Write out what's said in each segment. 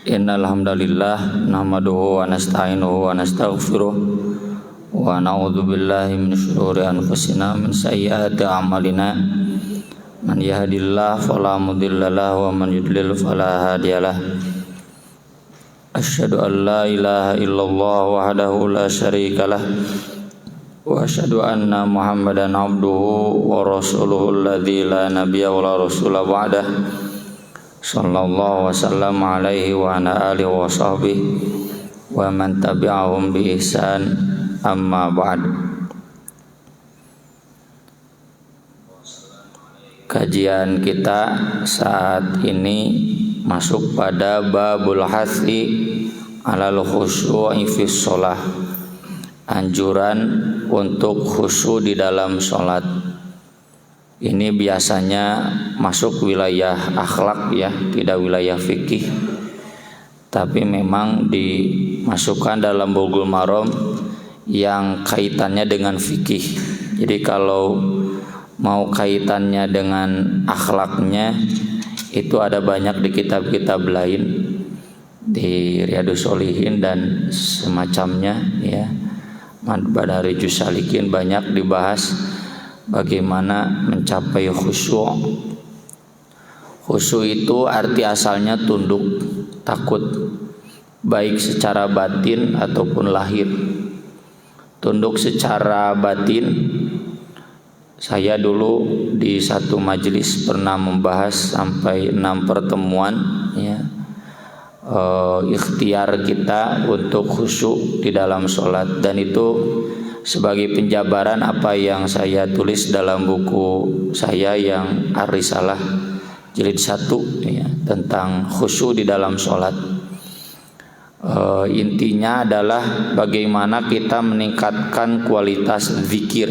Innal hamdalillah nahmaduhu wa nasta'inuhu wa nastaghfiruh wa na'udzu billahi min shururi anfusina min sayyiati a'malina man yahdihillahu fala mudilla lahu wa man yudlil fala hadiyalah. Asyhadu an la ilaha illallah wahdahu la syarikalah wa asyhadu anna Muhammadan abduhu wa rasuluhu alladzi la nabiyya wa la rasula ba'dah. Sallallahu wasallam alaihi wa ala alihi wa sahbihi wa man tabi'ahum bi ihsan, amma ba'd. Kajian kita saat ini masuk pada babul hathi alal khusyu'i fi shalah, anjuran untuk khusyuk di dalam salat. Ini biasanya masuk wilayah akhlak ya, tidak wilayah fikih. Tapi memang dimasukkan dalam Bulughul Maram yang kaitannya dengan fikih. Jadi kalau mau kaitannya dengan akhlaknya itu ada banyak di kitab-kitab lain, di Riyadhus Shalihin dan semacamnya ya. Madarijus Salikin banyak dibahas bagaimana mencapai khusyuk. Khusyuk itu arti asalnya tunduk, takut, baik secara batin ataupun lahir. Tunduk secara batin, saya dulu di satu majelis pernah membahas sampai 6 pertemuan ya, ikhtiar kita untuk khusyuk di dalam sholat, dan itu sebagai penjabaran apa yang saya tulis dalam buku saya yang Ar-Risalah jilid 1 ya, tentang khusyuk di dalam sholat. Intinya adalah bagaimana kita meningkatkan kualitas zikir.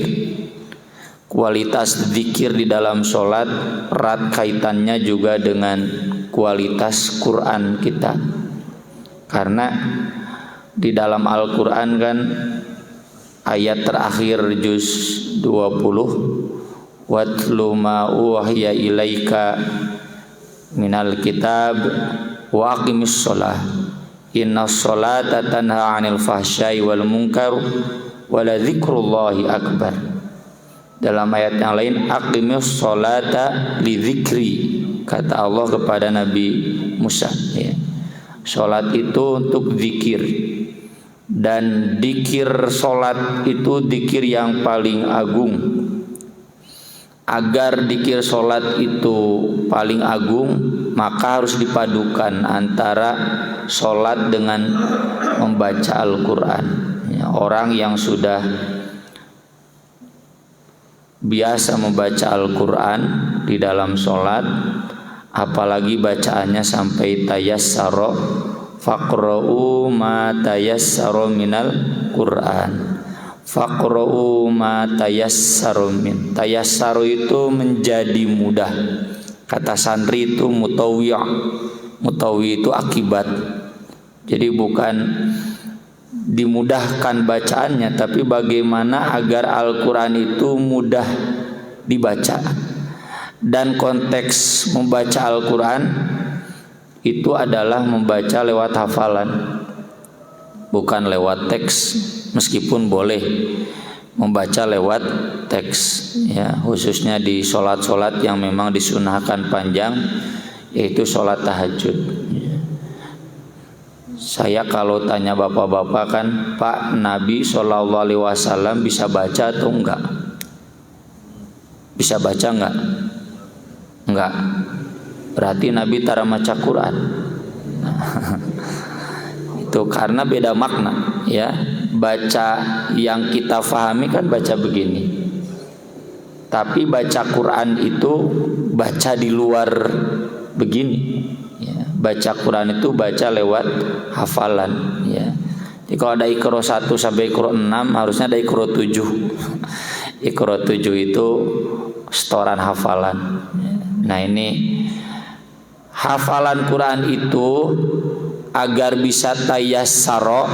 Kualitas zikir di dalam sholat erat kaitannya juga dengan kualitas Quran kita, karena di dalam Al-Quran kan ayat terakhir juz 20, watlu ma uhiya ilaika minal kitab wa aqimis shalah innas sholata tanha 'anil fahsya'i wal munkar wa la dzikrullahi akbar. Dalam ayat yang lain, aqimis sholata li dzikri, kata Allah kepada Nabi Musa ya. Salat itu untuk zikir, dan dikir solat itu dikir yang paling agung. Agar dikir solat itu paling agung, maka harus dipadukan antara solat dengan membaca Al-Quran ya. Orang yang sudah biasa membaca Al-Quran di dalam solat, apalagi bacaannya sampai tayassara, faqra'u ma tayassara minal Qur'an. Faqra'u ma tayassara min. Tayassaru itu menjadi mudah. Kata santri itu mutawwi'. Mutawwi' itu akibat. Jadi bukan dimudahkan bacaannya, tapi bagaimana agar Al-Quran itu mudah dibaca. Dan konteks membaca Al-Quran itu adalah membaca lewat hafalan, bukan lewat teks, meskipun boleh membaca lewat teks ya, khususnya di sholat-sholat yang memang disunahkan panjang, yaitu sholat tahajud ya. Saya kalau tanya bapak-bapak kan, Pak, Nabi SAW bisa baca atau enggak? Bisa baca enggak? Enggak. Berarti Nabi tara maca Quran. Itu karena beda makna ya. Baca yang kita fahami kan baca begini, tapi baca Quran itu baca di luar begini ya. Baca Quran itu baca lewat hafalan ya. Jadi kalau ada Iqra 1 sampai Iqra 6, harusnya ada Iqra 7. Iqra 7 itu setoran hafalan ya. Nah ini hafalan Quran itu agar bisa tayassara,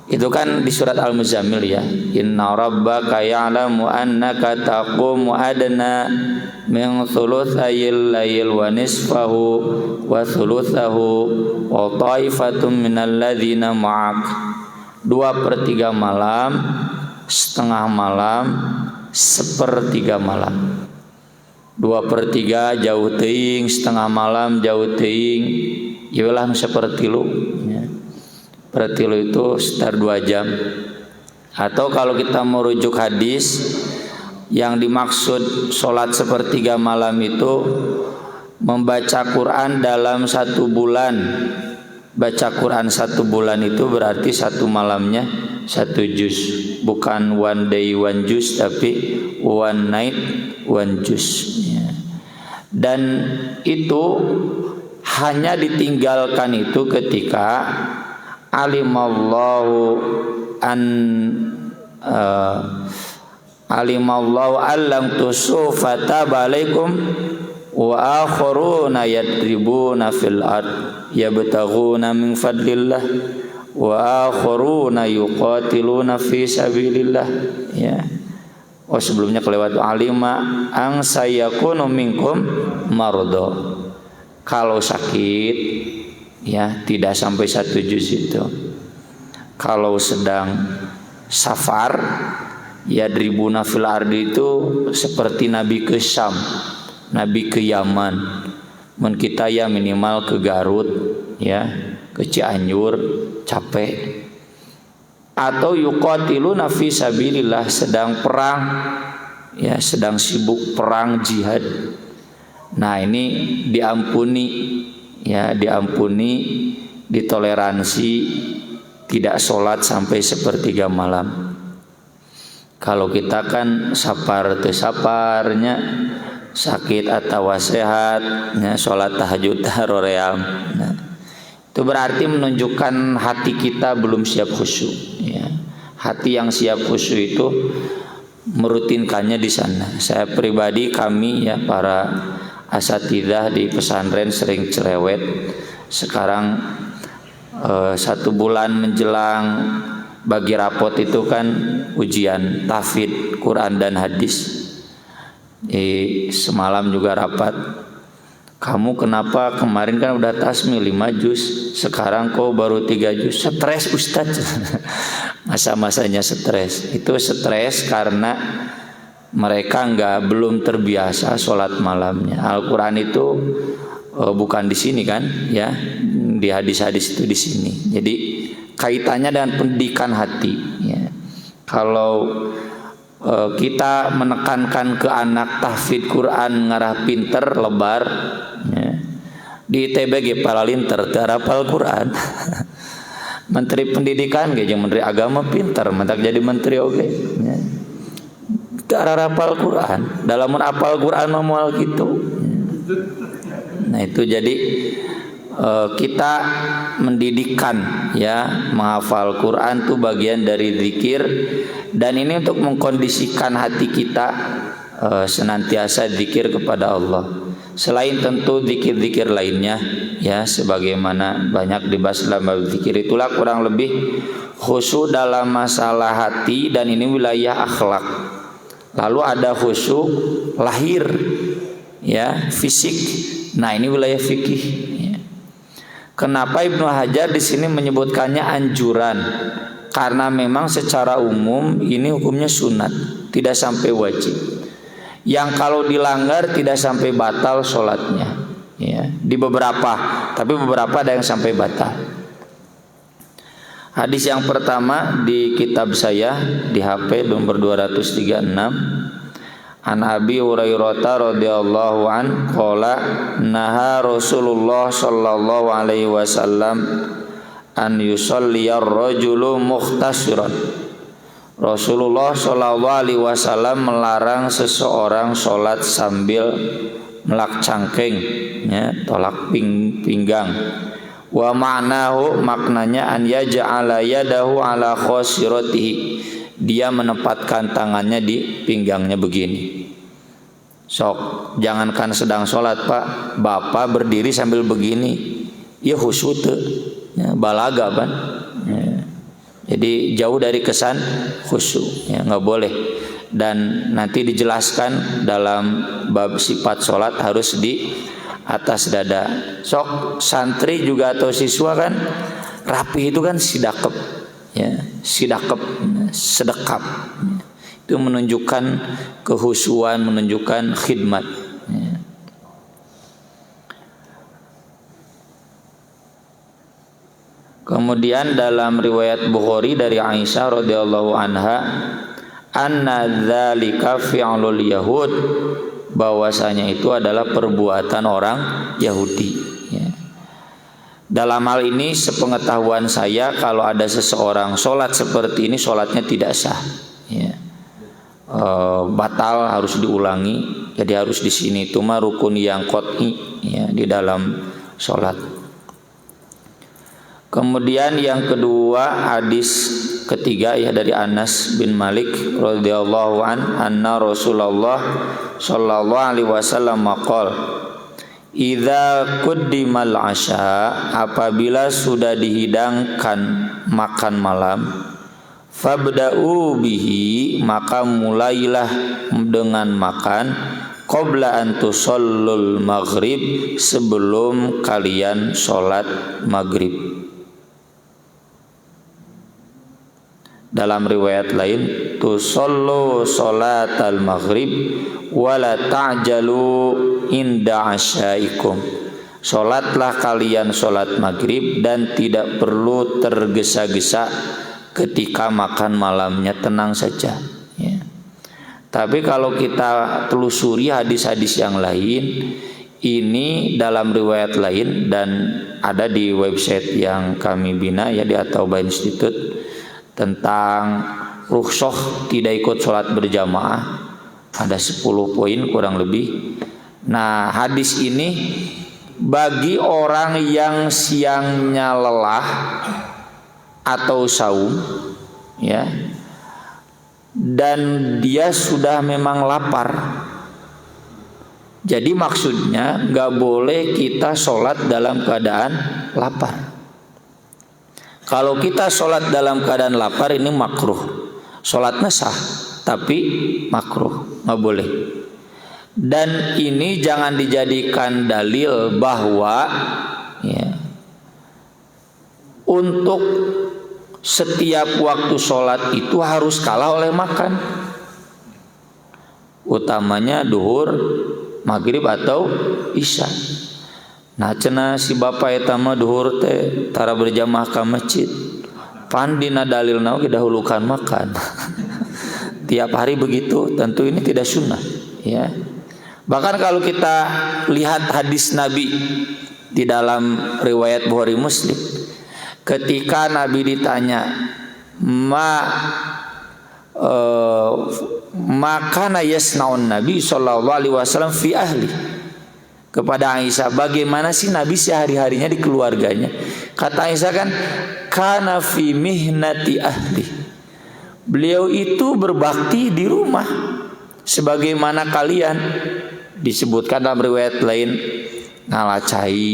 Itu kan di surat Al-Muzammil ya. Inna rabbaka ya'lamu annaka taqumu adna min thulutsayil lail wa nisfahu wa thulutsahu wa ta'ifatun minal ladzina ma'ak. 2/3 malam, setengah malam, 1/3 malam. 2/3 jauh teuing, setengah malam jauh teuing. Iyalah seperti lu ya. Berarti lu itu sekitar 2 jam. Atau kalau kita merujuk hadis, yang dimaksud sholat 1/3 malam itu membaca Quran dalam 1 bulan. Baca Quran 1 bulan itu berarti 1 malamnya 1 juz. Bukan one day 1 juz, tapi one night 1 juz ya. Dan itu hanya ditinggalkan itu ketika alimallahu allam tusu fatabalaikum wa akharuna yadribuna fil ard yabtaghuna min fadlillah wa akharuna yuqatiluna fi sabilillah ya. Oh, sebelumnya kelewat alima ang sayakunu minkum mardo. Kalau sakit ya tidak sampai 1 juz itu. Kalau sedang safar ya dribuna fil ardi itu seperti Nabi ke Syam, Nabi ke Yaman. Men kita ya minimal ke Garut ya, ke Cianjur capek. Atau yuqatiluna fi sabilillah, sedang perang ya, sedang sibuk perang jihad. Nah, ini diampuni ya, diampuni, ditoleransi tidak sholat sampai 1/3 malam. Kalau kita kan sapar teu saparnya, sakit atau sehat ya, sholat tahajud roream. Nah, itu berarti menunjukkan hati kita belum siap khusyuk ya. Hati yang siap khusyuk itu merutinkannya di sana. Saya pribadi, kami ya para asatidzah di pesantren sering cerewet. Sekarang 1 bulan menjelang bagi rapot itu kan ujian tahfidz Quran dan hadis. Semalam juga rapat. Kamu kenapa kemarin kan udah tasmi 5 juz, sekarang kok baru 3 juz? Stres Ustaz. Masa-masanya stres. Itu stres karena mereka belum terbiasa sholat malamnya. Al-Quran itu bukan di sini kan, ya, di hadis-hadis itu di sini. Jadi kaitannya dengan pendidikan hati. Ya. Kalau kita menekankan ke anak tahfidz Quran ngarah pinter lebar, ya, di TBG palalinter terapal Quran. Menteri Pendidikan jeung Menteri Agama pinter, mentak jadi menteri oke. Ya. Cara rapal Quran, dalam menapal Quran moal gitu. Nah itu jadi kita mendidikkan ya, menghafal Quran itu bagian dari zikir, dan ini untuk mengkondisikan hati kita senantiasa zikir kepada Allah. Selain tentu zikir-zikir lainnya ya, sebagaimana banyak dibahas dalam bab zikir, itulah kurang lebih khusyuk dalam masalah hati, dan ini wilayah akhlak. Lalu ada khusyuk lahir ya, fisik. Nah, ini wilayah fikih ya. Kenapa Ibnu Hajar di sini menyebutkannya anjuran? Karena memang secara umum ini hukumnya sunat, tidak sampai wajib. Yang kalau dilanggar tidak sampai batal sholatnya ya. Di beberapa, tapi beberapa ada yang sampai batal. Hadis yang pertama di kitab saya di HP nomor 236, an Abi Hurairah radhiyallahu an qala naha Rasulullah sallallahu alaihi wasallam an yusalliyar rajulu mukhtashiran. Rasulullah sallallahu alaihi wasallam melarang seseorang salat sambil melak cangkeng ya, tolak pinggang. Wa ma'nahu, maknanya an yaj'ala yadahu ala khosiratihi, dia menempatkan tangannya di pinggangnya begini. Sok, jangankan sedang sholat Pak, Bapak berdiri sambil begini, ya khusyuk ya, balaga kan ya. Jadi jauh dari kesan khusyuk, ya nggak boleh. Dan nanti dijelaskan dalam bab sifat sholat harus di atas dada. Sok santri juga atau siswa kan rapi itu kan sidakep, ya sidakep, sedekap. Itu menunjukkan kehusuan, menunjukkan khidmat. Ya. Kemudian dalam riwayat Bukhari dari Aisyah radhiyallahu anha, anna dzalika fi'lul yahud, bahwasanya itu adalah perbuatan orang Yahudi. Ya. Dalam hal ini sepengetahuan saya kalau ada seseorang sholat seperti ini, sholatnya tidak sah. Ya. Batal, harus diulangi. Jadi harus di sini itu mah rukun yang qot'i, ya, di dalam sholat. Kemudian yang kedua, hadis ketiga ya dari Anas bin Malik radhiyallahu anna Rasulullah sallallahu alaihi wasallam maqal, idza quddimal asya, apabila sudah dihidangkan makan malam, fabda'u bihi, maka mulailah dengan makan, qabla an tusallul maghrib, sebelum kalian sholat maghrib. Dalam riwayat lain, tusallu salatal maghrib wala ta'jalu inda asyaikum, sholatlah kalian sholat maghrib dan tidak perlu tergesa-gesa ketika makan malamnya, tenang saja, ya. Tapi kalau kita telusuri hadis-hadis yang lain, ini dalam riwayat lain dan ada di website yang kami bina, ya, di At-Taubah Institute, tentang rukhsah tidak ikut sholat berjamaah. Ada 10 poin kurang lebih. Nah, hadis ini bagi orang yang siangnya lelah atau saum, ya, dan dia sudah memang lapar. Jadi maksudnya nggak boleh kita sholat dalam keadaan lapar. Kalau kita sholat dalam keadaan lapar, ini makruh. Sholatnya sah, tapi makruh, nggak boleh. Dan ini jangan dijadikan dalil bahwa, ya, untuk setiap waktu sholat itu harus kalah oleh makan. Utamanya duhur, maghrib atau isya. Nah cenah si bapak eta mah duhur teh tara berjamaah ka masjid. Pan dina dalilna ge dahulukan makan. Tiap hari begitu, tentu ini tidak sunnah, ya. Bahkan kalau kita lihat hadis Nabi di dalam riwayat Bukhari Muslim, ketika Nabi ditanya makana yasnaun Nabi sallallahu alaihi wasallam fi ahli, kepada Aisyah, bagaimana sih Nabi sehari-harinya di keluarganya? Kata Aisyah kan, kana fi mihnati ahli, beliau itu berbakti di rumah sebagaimana kalian. Disebutkan dalam riwayat lain, ngalacai,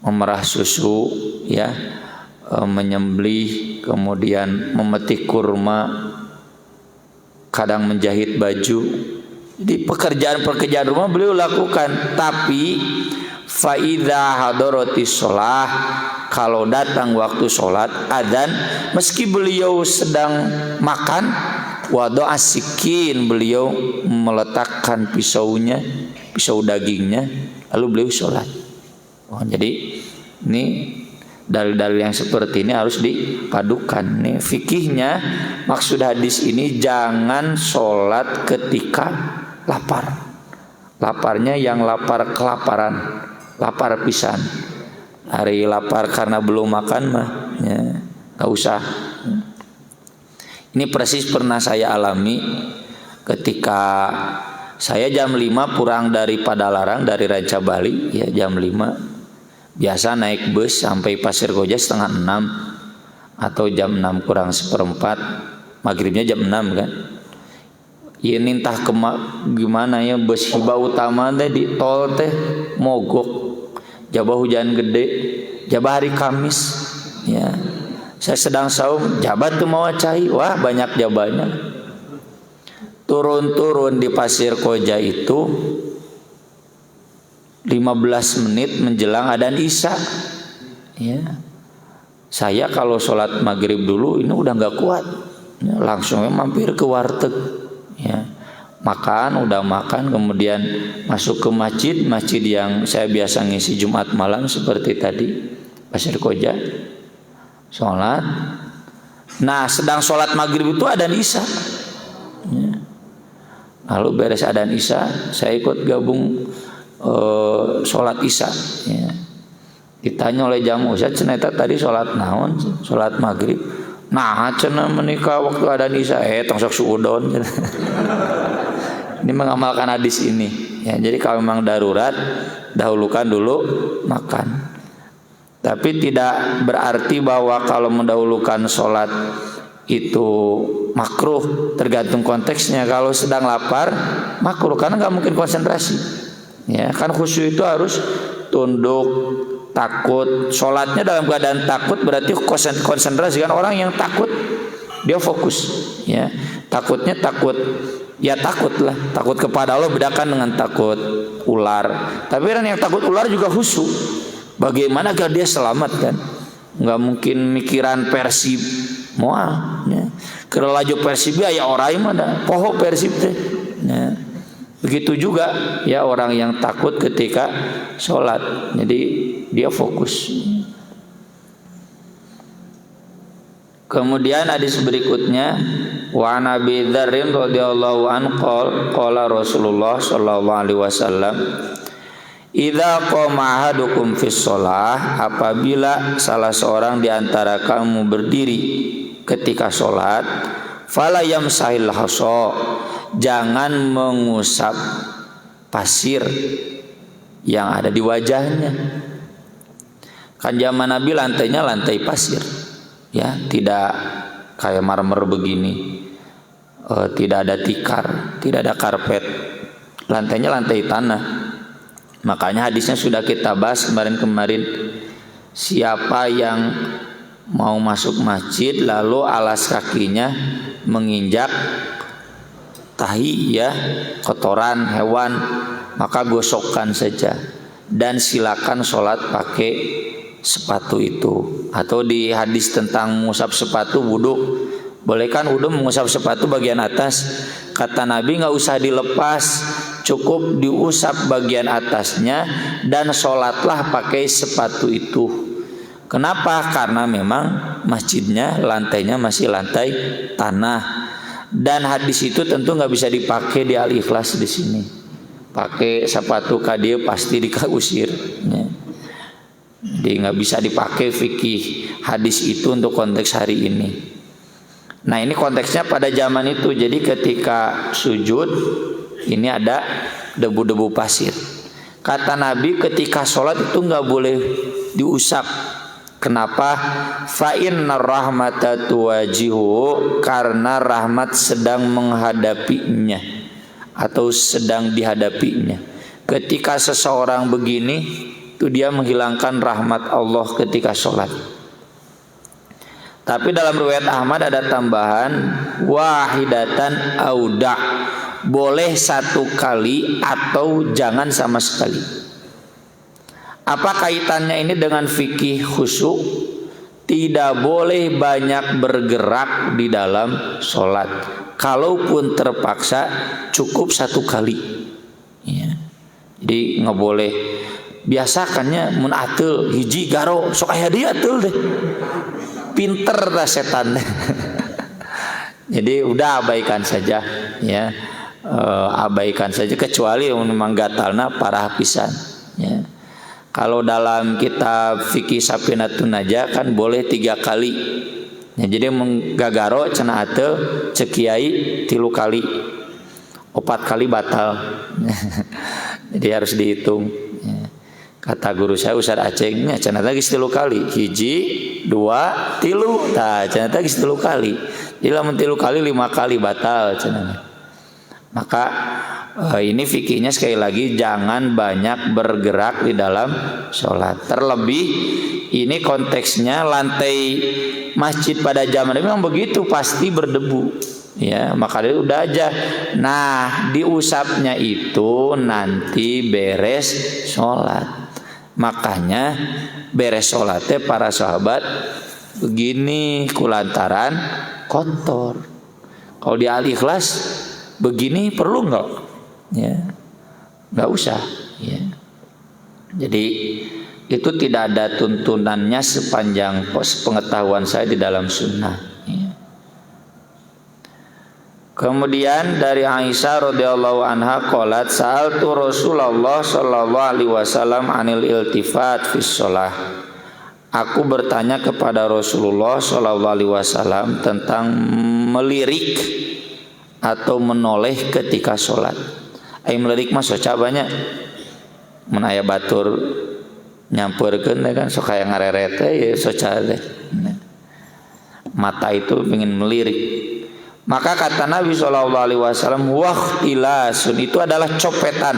memerah susu, ya, menyembelih, kemudian memetik kurma, kadang menjahit baju. Jadi pekerjaan-pekerjaan rumah beliau lakukan. Tapi faidha hadaratis sholah, kalau datang waktu sholat adzan, meski beliau sedang makan, wado asikin, beliau meletakkan pisaunya, pisau dagingnya, lalu beliau sholat. Oh, jadi ini dalil-dalil yang seperti ini harus dipadukan. Nih fikihnya, maksud hadis ini jangan sholat ketika lapar. Laparnya yang lapar kelaparan, lapar pisan. Hari lapar karena belum makan mah, ya, gak usah. Ini persis pernah saya alami ketika saya jam 5 pulang dari Padalarang, dari Ranca Bali, ya, jam 5. Biasa naik bus sampai Pasir Koja setengah 6 atau jam 6 kurang seperempat. Maghribnya jam 6 kan. Ini entah gimana ya, bus hiba utama teh di tol teh mogok. Jabah hujan gede, jabah hari Kamis, ya. Saya sedang saum, jabat tuh mau cai, wah banyak jabannya. Turun-turun di Pasir Koja itu 15 menit menjelang adzan Isya. Ya. Saya kalau sholat maghrib dulu ini udah nggak kuat, ya, langsung mampir ke warteg. Ya. Udah makan, kemudian masuk ke masjid yang saya biasa ngisi Jumat malam seperti tadi, Pasir Koja. Sholat. Nah, sedang sholat maghrib itu adzan Isya. Ya. Lalu beres adzan Isya, saya ikut gabung sholat Isya. Ya. Ditanya oleh jamu, saya ceneta tadi sholat naon? Sholat maghrib. Nah, cenah menikah waktu adzan Isya. Tong sok suudon. Ini mengamalkan hadis ini. Ya, jadi kalau memang darurat, dahulukan dulu makan. Tapi tidak berarti bahwa kalau mendahulukan sholat itu makruh, tergantung konteksnya. Kalau sedang lapar makruh karena nggak mungkin konsentrasi. Ya kan, khusyuk itu harus tunduk, takut. Sholatnya dalam keadaan takut berarti konsentrasi. Kan orang yang takut dia fokus. Ya takutnya takut. Ya takutlah, takut kepada Allah bedakan dengan takut ular. Tapi kan yang takut ular juga khusyuk. Bagaimana agar dia selamat kan? Nggak mungkin mikiran Persib, moal. Ya. Kalau laju Persib ya orang yang mana? Pohon Persib teh. Ya. Begitu juga ya orang yang takut ketika sholat. Jadi dia fokus. Kemudian hadis berikutnya, wa Nabi Dzarrin radhiyallahu anhu qala Rasulullah sallallahu alaihi wasallam, idza qama ahadukum fis shalah, apabila salah seorang di antara kamu berdiri ketika salat, fala yamsahil hasa, jangan mengusap pasir yang ada di wajahnya. Kan zaman Nabi lantainya lantai pasir. Ya, tidak kayak marmer begini. Tidak ada tikar, tidak ada karpet. Lantainya lantai tanah. Makanya hadisnya sudah kita bahas kemarin. Siapa yang mau masuk masjid lalu alas kakinya menginjak tahi, ya, kotoran hewan, maka gosokkan saja dan silakan sholat pakai sepatu itu. Atau di hadis tentang mengusap sepatu wudu, boleh kan wudu mengusap sepatu bagian atas? Kata Nabi nggak usah dilepas, cukup diusap bagian atasnya dan sholatlah pakai sepatu itu. Kenapa? Karena memang masjidnya lantainya masih lantai tanah. Dan hadis itu tentu nggak bisa dipakai di Al-Ikhlas di sini. Pakai sepatu kadia pasti dikausir. Ya. Jadi nggak bisa dipakai fikih hadis itu untuk konteks hari ini. Nah ini konteksnya pada zaman itu. Jadi ketika sujud ini ada debu-debu pasir. Kata Nabi ketika sholat itu nggak boleh diusap. Kenapa? Fa innar rahmata tuwajihu, karena rahmat sedang menghadapinya atau sedang dihadapinya. Ketika seseorang begini, itu dia menghilangkan rahmat Allah ketika sholat. Tapi dalam riwayat Ahmad ada tambahan wahidatan auda, boleh satu kali atau jangan sama sekali. Apa kaitannya ini dengan fikih khusyuk? Tidak boleh banyak bergerak di dalam sholat. Kalaupun terpaksa cukup satu kali. Ya. Jadi nggak boleh. Biasakannya mun ateul hiji garo sok aya dia ateul deh. Pinter dah setan. Jadi udah abaikan saja, ya. Abaikan saja kecuali memang gatalna parah pisan, ya. Kalau dalam kitab fikih Safinatun Najah kan boleh 3 kali. Ya, jadi menggagaro cenah ateul cek kiai 3 kali. 4 kali batal. Jadi harus dihitung. Ya. Kata guru saya Ustaz Aceh, nya cenah teh geus 3 kali. 1, 2, 3. Tah cenah teh geus 3 kali. Jadi lamun 3 kali 5 kali batal cenah. Maka Ini fikihnya sekali lagi jangan banyak bergerak di dalam sholat. Terlebih ini konteksnya lantai masjid pada zaman ini memang begitu, pasti berdebu. Ya, maka dia udah aja. Nah, diusapnya itu nanti beres sholat. Makanya beres sholatnya para sahabat begini kulantaran kotor. Kalau di Al-Ikhlas begini perlu nggak? Ya, nggak usah. Ya. Jadi itu tidak ada tuntunannya sepanjang pengetahuan saya di dalam sunnah. Kemudian dari Aisyah radhiyallahu anha qalat sa'altu Rasulullah sallallahu alaihi wasallam anil iltifat fis shalah. Aku bertanya kepada Rasulullah sallallahu alaihi wasallam tentang melirik atau menoleh ketika sholat. Ai melirik mah soca banyak. Mun aya batur nyampeurkeun kan sok aya ngareret ya soca teh. Mata itu ingin melirik. Maka kata Nabi SAW, wahtilasun itu adalah copetan.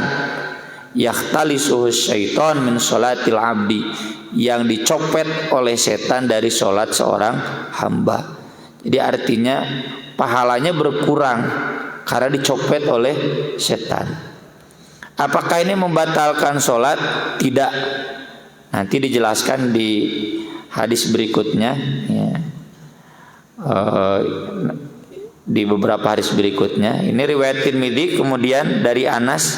Yahtalisuhu syaiton min sholatil abdi, yang dicopet oleh setan dari sholat seorang hamba. Jadi artinya pahalanya berkurang karena dicopet oleh setan. Apakah ini membatalkan sholat? Tidak. Nanti dijelaskan di hadis berikutnya. Ya. Di beberapa hadis berikutnya. Ini riwayat Tirmidzi, kemudian dari Anas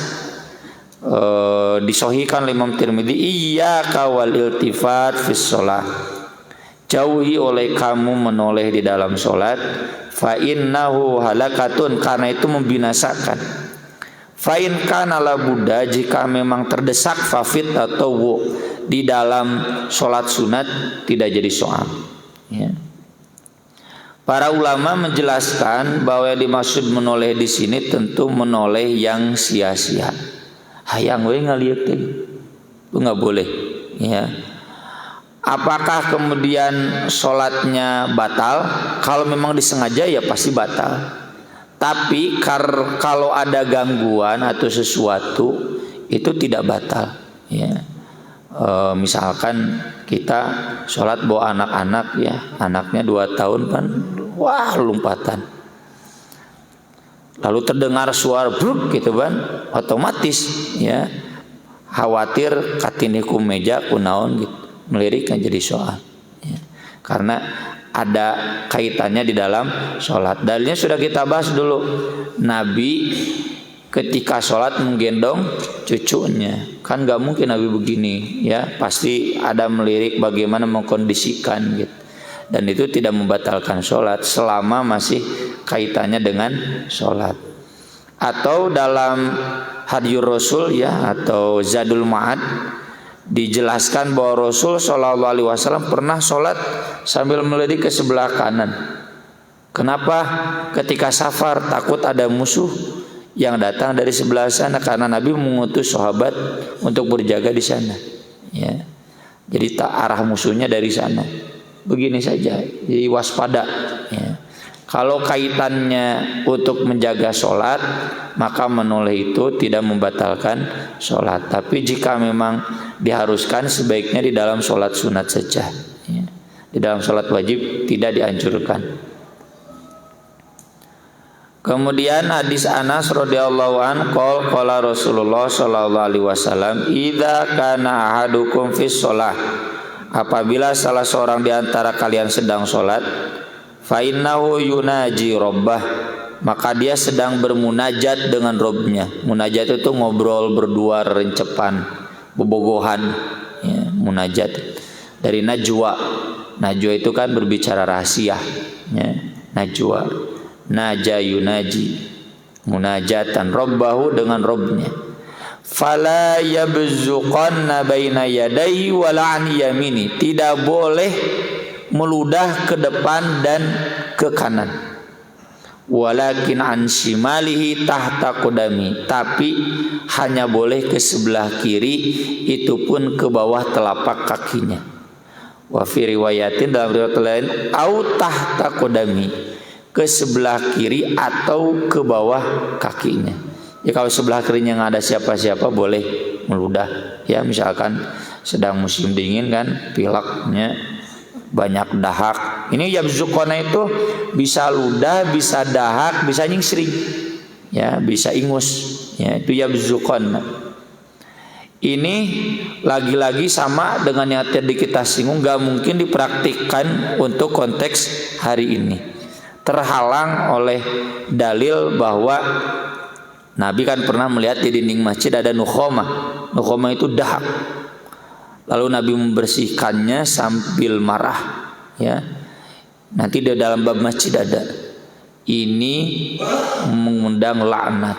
disohikan oleh Imam Tirmidzi, iyyaka wal iltifat fis shalah, jauhi oleh kamu menoleh di dalam sholat, fa innahu halakatun, karena itu membinasakan. Fa in kana la budda, jika memang terdesak, fafit atau di dalam sholat sunat tidak jadi soal. Ya. Para ulama menjelaskan bahwa yang dimaksud menoleh di sini tentu menoleh yang sia-sia. Hayang we ngalieu teh. Itu enggak boleh, ya. Apakah kemudian sholatnya batal? Kalau memang disengaja ya pasti batal. Tapi kalau ada gangguan atau sesuatu itu tidak batal, ya. Misalkan kita sholat bawa anak-anak, ya, anaknya 2 tahun kan, wah lompatan, lalu terdengar suara bruk gitu kan, otomatis ya khawatir katini ku meja kunaon gitu, melirik kan jadi soal, ya. Karena ada kaitannya di dalam sholat. Dalilnya sudah kita bahas dulu. Nabi ketika sholat menggendong cucunya, kan gak mungkin Nabi begini, ya pasti ada melirik bagaimana mengkondisikan gitu. Dan itu tidak membatalkan sholat selama masih kaitannya dengan sholat. Atau dalam Hadiyur Rasul, ya, atau Zadul Ma'ad, dijelaskan bahwa Rasul Shallallahu Alaihi Wasallam pernah sholat sambil melirik ke sebelah kanan. Kenapa? Ketika safar takut ada musuh yang datang dari sebelah sana, karena Nabi mengutus sahabat untuk berjaga di sana, ya. Jadi tak arah musuhnya dari sana. Begini saja, jadi waspada, ya. Kalau kaitannya untuk menjaga sholat, maka menoleh itu tidak membatalkan sholat. Tapi jika memang diharuskan, sebaiknya di dalam sholat sunat saja, ya. Di dalam sholat wajib tidak dianjurkan. Kemudian hadis Anas radhiyallahu an qala Rasulullah sallallahu alaihi wasallam, idza kana ahadukum fis shalah, apabila salah seorang di antara kalian sedang sholat, fa innahu yunaji rabbah, maka dia sedang bermunajat dengan Rabbnya. Munajat itu ngobrol berdua, rencepan, bobogohan, ya, munajat dari najwa. Najwa itu kan berbicara rahasia, ya, najwa. Naja yunaji, munajatan rabbahu, dengan Rabbnya. Fala yabzuqanna baina yadayhi wala an yamini, tidak boleh meludah ke depan dan ke kanan. Walakin an shimalihi tahta qadami, tapi hanya boleh ke sebelah kiri, itu pun ke bawah telapak kakinya. Wa fi riwayatin, dalam riwayat lain, au tahta qadami, ke sebelah kiri atau ke bawah kakinya. Ya kalau sebelah kirinya nggak ada siapa-siapa boleh meludah. Ya misalkan sedang musim dingin kan, pileknya banyak dahak. Ini yabzukona itu bisa ludah, bisa dahak, bisa nyingsring. Ya, bisa ingus. Ya, itu yabzukona. Ini lagi-lagi sama dengan yang tadi kita singgung, nggak mungkin dipraktikkan untuk konteks hari ini. Terhalang oleh dalil bahwa Nabi kan pernah melihat di dinding masjid ada nukhomah. Nukhomah itu dahak. Lalu Nabi membersihkannya sambil marah. Ya, nanti di dalam bab masjid ada. Ini mengundang laknat.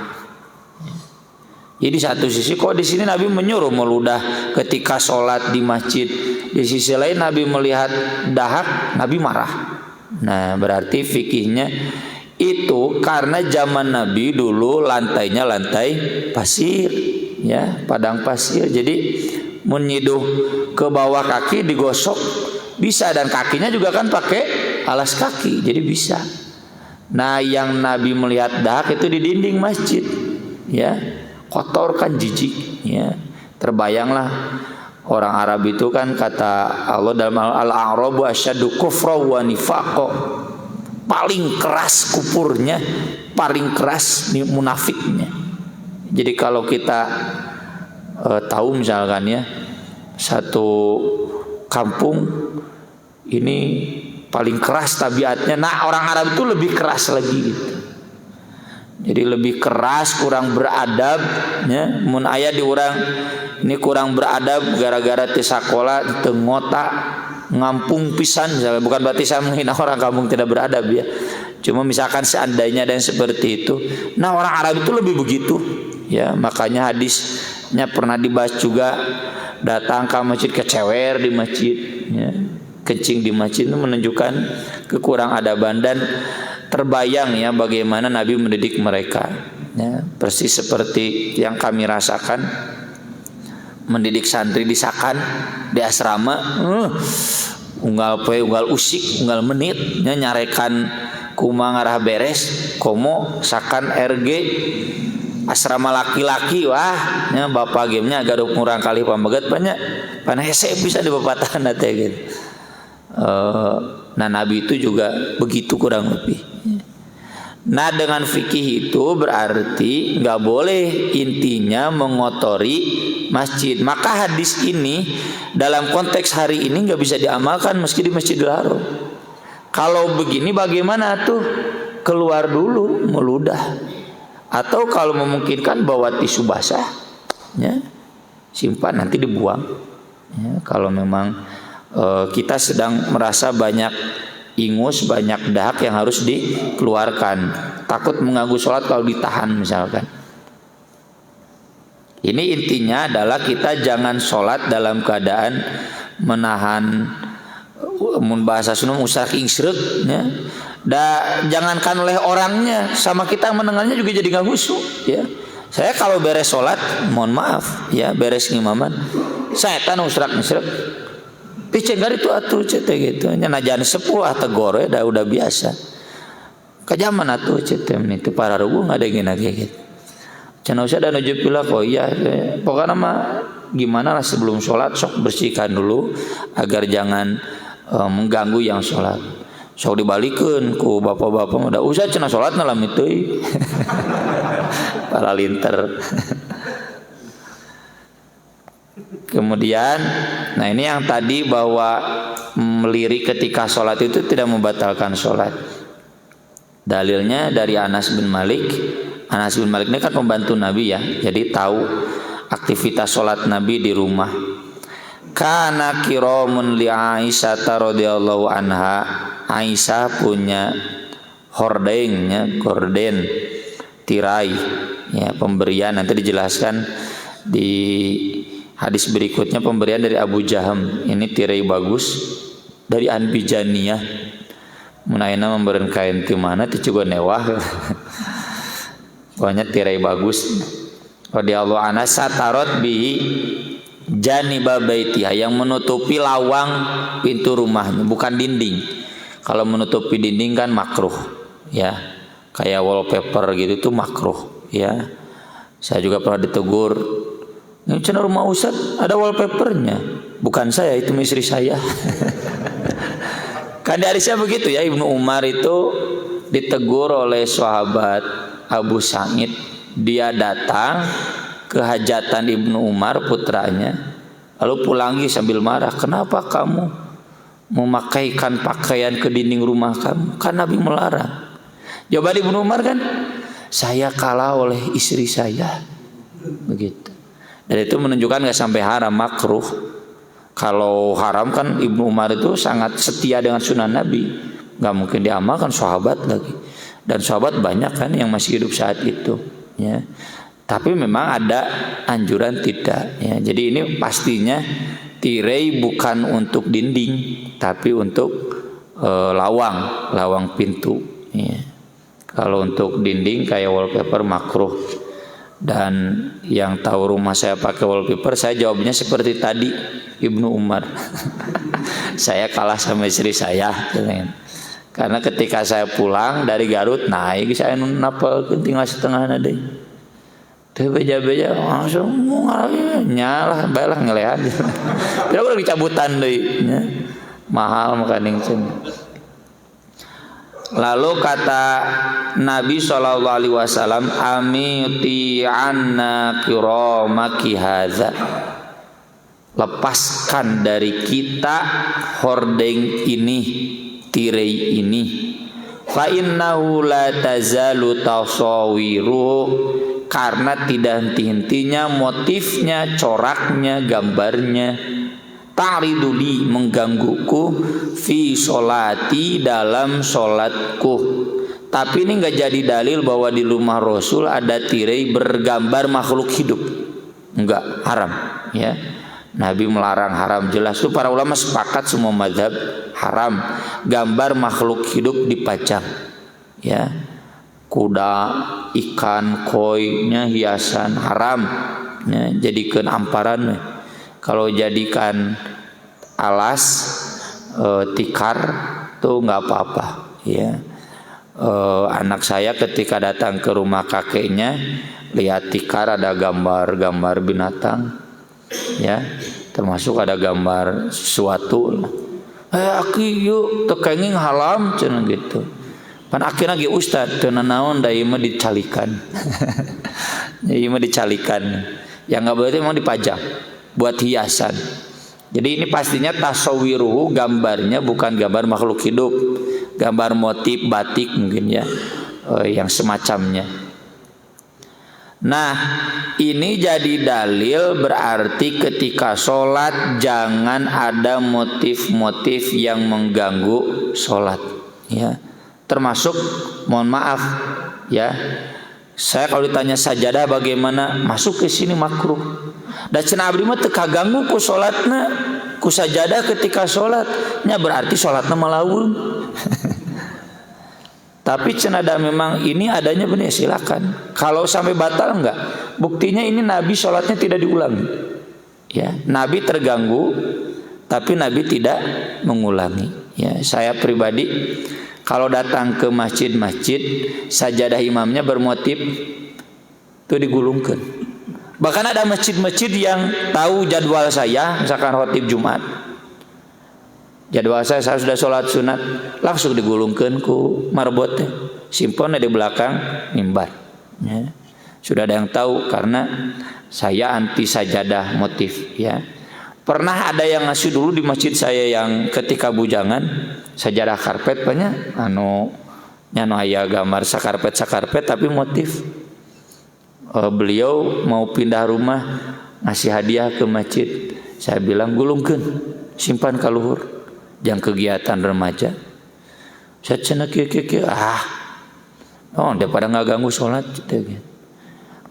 Jadi satu sisi kok di sini Nabi menyuruh meludah ketika sholat di masjid. Di sisi lain Nabi melihat dahak, Nabi marah. Nah berarti fikihnya itu karena zaman Nabi dulu lantainya lantai pasir, ya padang pasir. Jadi menyiduh ke bawah kaki digosok bisa, dan kakinya juga kan pakai alas kaki, jadi bisa. Nah yang Nabi melihat dahak itu di dinding masjid, ya kotor kan jijik, ya terbayanglah orang Arab itu kan kata Allah dalam al-a'rabu asyaddu kufra wa nifaqo, paling keras kufurnya, paling keras munafiknya. Jadi kalau kita tahu misalkan ya satu kampung ini paling keras tabiatnya, nah orang Arab itu lebih keras lagi gitu. Jadi lebih keras, kurang beradab, ya. Mun aya di urang ini kurang beradab gara-gara ti sakola teu ngota ngampung pisan misalnya. Bukan berarti saya menghina orang kampung tidak beradab ya. Cuma misalkan seandainya dan seperti itu. Nah, orang Arab itu lebih begitu. Ya, makanya hadisnya pernah dibahas juga, datang ke masjid kecewer di masjid, ya. Kencing di masjid itu menunjukkan kekurang adaban, dan terbayang ya bagaimana Nabi mendidik mereka, ya, persis seperti yang kami rasakan mendidik santri di Sakan, di asrama, unggal poe unggal usik unggal menit, ya, nyarekan kumaha ngarah beres komo Sakan RG asrama laki-laki, wah ya bapak gamenya agak kurang kali pamaget banyak panah hese bisa di bapatan teh gitu. Nah Nabi itu juga begitu kurang lebih. Nah dengan fikih itu berarti nggak boleh intinya mengotori masjid. Maka hadis ini dalam konteks hari ini nggak bisa diamalkan meski di Masjidil Haram. Kalau begini bagaimana tuh? Keluar dulu meludah, atau kalau memungkinkan bawa tisu basah, ya, simpan nanti dibuang. Ya, kalau memang kita sedang merasa banyak ingus, banyak dahak yang harus dikeluarkan, takut mengganggu sholat kalau ditahan misalkan. Ini intinya adalah kita jangan sholat dalam keadaan menahan, mun bahasa Sunda usak ingsrek, ya. Jangankan oleh orangnya, sama kita mendengarnya juga jadi nggak khusyuk, ya. Saya kalau beres sholat, mohon maaf, ya beres ngimaman, saya tan usrak ingsrek. Picengar itu atuh cete gitu, najan sepuh atau gore udah biasa. Kajaman atuh cete itu para rugu nggak ada gini gitu. Cenah usah dan ujub bilang kok iya, pokoknya mah gimana lah sebelum sholat sok bersihkan dulu agar jangan mengganggu yang sholat. Sok dibalikin ku bapak-bapak udah usah cenah sholat nalam itu, para linter. Kemudian, nah ini yang tadi bahwa melirik ketika sholat itu tidak membatalkan sholat. Dalilnya dari Anas bin Malik. Anas bin Malik ini kan pembantu Nabi ya, jadi tahu aktivitas sholat Nabi di rumah. Kana kiramun li Aisyah radhiyallahu anha. Aisyah punya hordengnya, gorden, tirai, ya pemberian. Nanti dijelaskan di hadis berikutnya pemberian dari Abu Jaham. Ini tirai bagus dari Anbijaniyah. Munaina memberikan kain ti mana ti juga newah. Pokoknya tirai bagus. Radhiyallahu anha satarot bihi janiba baitiha, yang menutupi lawang pintu rumahnya, bukan dinding. Kalau menutupi dinding kan makruh, ya. Kayak wallpaper gitu itu makruh, ya. Saya juga pernah ditegur, ini channel rumah Ustadz ada wallpapernya, bukan saya, itu istri saya. Kan di hadisnya begitu ya, Ibnu Umar itu ditegur oleh sahabat Abu Sa'id. Dia datang ke hajatan Ibnu Umar putranya, lalu pulang lagi sambil marah, kenapa kamu memakaikan pakaian ke dinding rumah kamu? Kan Nabi melarang. Jawaban Ibnu Umar kan, saya kalah oleh istri saya, begitu. Dan itu menunjukkan nggak sampai haram, makruh. Kalau haram kan Ibnu Umar itu sangat setia dengan sunnah Nabi, nggak mungkin diamalkan sahabat lagi. Dan sahabat banyak kan yang masih hidup saat itu, ya. Tapi memang ada anjuran tidak, ya. Jadi ini pastinya tirai bukan untuk dinding, tapi untuk lawang pintu, ya. Kalau untuk dinding kayak wallpaper makruh. Dan yang tahu rumah saya pakai wallpaper, saya jawabnya seperti tadi Ibnu Umar. Saya kalah sama istri saya. Karena ketika saya pulang dari Garut, naik saya napa tinggal setengah nade. Teh beja-beja langsung nyalah balah ngelehan. Tidak udah dicabutan deui nya. Mahal makaning cenah. Lalu kata Nabi SAW, amiti anna kiramaki hadza, lepaskan dari kita hordeng ini, tirai ini. Fa innahu la tazalu tasawiru, karena tidak henti-hentinya motifnya, coraknya, gambarnya, ta'riduli, menggangguku, fi sholati, dalam sholatku. Tapi ini nggak jadi dalil bahwa di rumah Rasul ada tirai bergambar makhluk hidup. Enggak, haram, ya. Nabi melarang, haram jelas. Itu para ulama sepakat semua mazhab haram gambar makhluk hidup dipajang, ya. Kuda, ikan, koinya hiasan, haram, ya. Jadikan amparan. Kalau jadikan alas tikar tuh nggak apa-apa, ya. Anak saya ketika datang ke rumah kakeknya lihat tikar ada gambar-gambar binatang, ya, termasuk ada gambar sesuatu. Aki yuk tekenging halam cenah gitu. Pan akhirnya ge ustad teu naon da ieu mah dicalikan. Ieu mah dicalikan. Yang enggak boleh itu memang dipajang buat hiasan. Jadi ini pastinya tasawiruhu, gambarnya bukan gambar makhluk hidup, gambar motif batik mungkin, ya, yang semacamnya. Nah, ini jadi dalil berarti ketika sholat jangan ada motif-motif yang mengganggu sholat, ya. Termasuk, mohon maaf, ya, saya kalau ditanya sajadah bagaimana, masuk ke sini makruh. Da cenah abdi mah teu kaganggu ku salatna, ku sajadah ketika salat, nya berarti salatna malaweung. Tapi cenah da memang ini adanya benar, silakan. Kalau sampai batal enggak? Buktinya ini Nabi salatnya tidak diulangi. Ya, Nabi terganggu tapi Nabi tidak mengulangi. Ya, saya pribadi kalau datang ke masjid-masjid sajadah imamnya bermotif itu digulungkeun. Bahkan ada masjid-masjid yang tahu jadwal saya, misalkan khotib Jumat, jadwal saya sudah sholat sunat, langsung digulungkeun ku marbot teh, simpen di belakang mimbar, ya. Sudah ada yang tahu karena saya anti sajadah motif, ya. Pernah ada yang ngasih dulu di masjid saya yang ketika bujangan sajadah karpet banyak, anu aya gambar sakarpet tapi motif. Beliau mau pindah rumah ngasih hadiah ke masjid. Saya bilang gulungkeun, simpan ka luhur, jang kegiatan remaja. Saya cenah kieu daripada ngaganggu sholat gitu.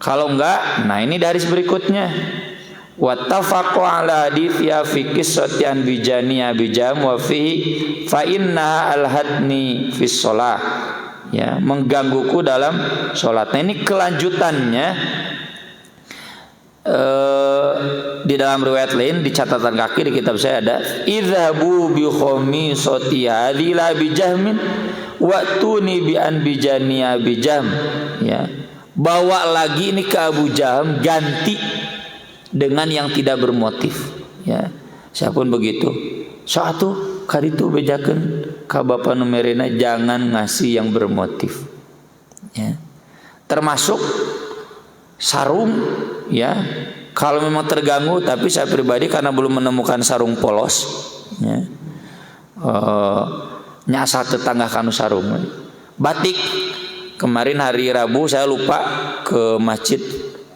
Kalau enggak, nah ini dari berikutnya. Wattafaqu ala hadithiya fi qissati an bijaniya bijam wa fi fa inna alhadni fi shalah, ya, menggangguku dalam sholat. Nah ini kelanjutannya di dalam riwayat lain di catatan kaki di kitab saya ada idhabu bi khamisati hadila bijahmin wa tuni bi an bijaniya bijam, ya, bawa lagi ini ke Abu Jaham, ganti dengan yang tidak bermotif. Ya, siapun begitu. Satu kali itu bejakeun ka bapa nu merena jangan ngasih yang bermotif. Ya. Termasuk sarung, ya. Kalau memang terganggu, tapi saya pribadi karena belum menemukan sarung polos, ya. Nyasar tetangga kanu sarung. Batik. Kemarin hari Rabu saya lupa ke masjid